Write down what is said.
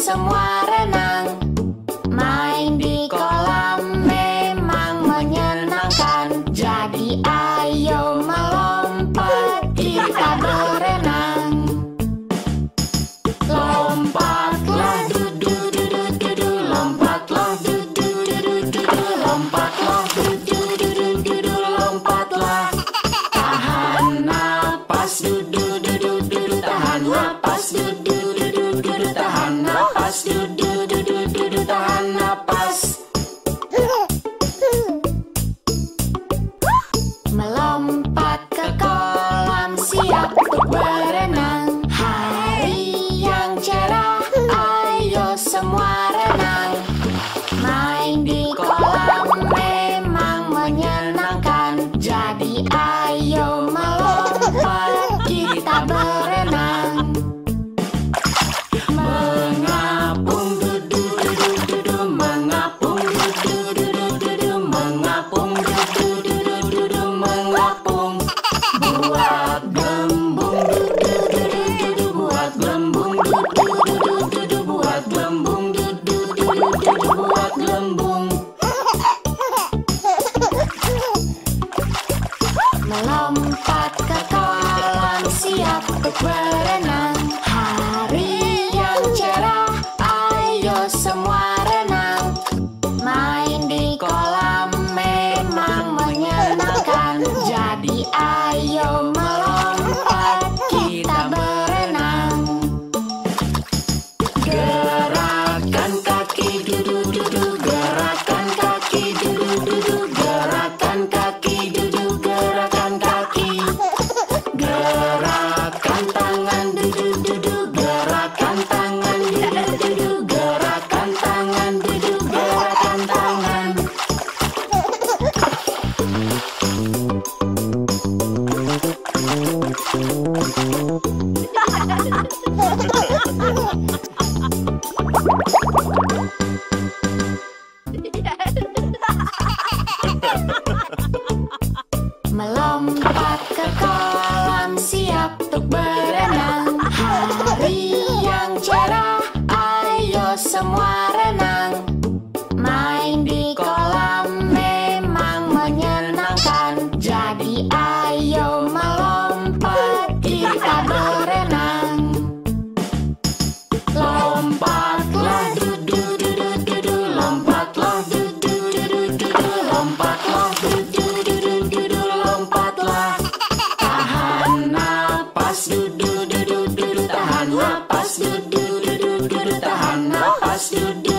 semua renang. Main di kolam memang menyenangkan. Jadi ayo melompat, kita berenang. Lompatlah dudu dudu dudu, lompatlah dudu dudu dudu, lompatlah dudu dudu dudu, lompatlah. Tahan napas dudu dudu dudu, tahan napas dudu dudu dudu, tahan napas dudu dudu dudu, tahan napas. Melompat ke kolam siap untuk berenang. Hari yang cerah, ayo semua renang. Main di kolam memang menyenangkan. Jadi ayo melompat, kita berenang. Mengapung dudu dudu dudu, mengapung dudu dudu dudu, mengapung dudu dudu dudu, mengapung. Buat gelembung dudu dudu dudu, buat gelembung dudu dudu dudu, buat gelembung dudu dudu dudu, buat gelembung. Melompat ke kolam siap untuk berenang. Hari yang cerah, ayo semua renang. Main di kolam memang menyenangkan. Jadi ayo melompat, kita berenang. Gerakan kaki dudu dudu, gerakan kaki dudu dudu, gerakan kaki dudu, gerakan kaki. Gerakan tangan dudu dudu, gerakan tangan dudu dudu, gerakan tangan dudu, gerakan tangan. Melompat ke kolam siap untuk berenang. Hari yang cerah, ayo semua renang. Main di kolam memang menyenangkan. Jadi ayo melompat, kita berenang. Lompatlah dudu dudu dudu, lompatlah dudu dudu dudu, lompatlah dudu dudu dudu, lompatlah. Tahan napas dudu dudu dudu, tahan napas dudu dudu dudu, tahan napas dudu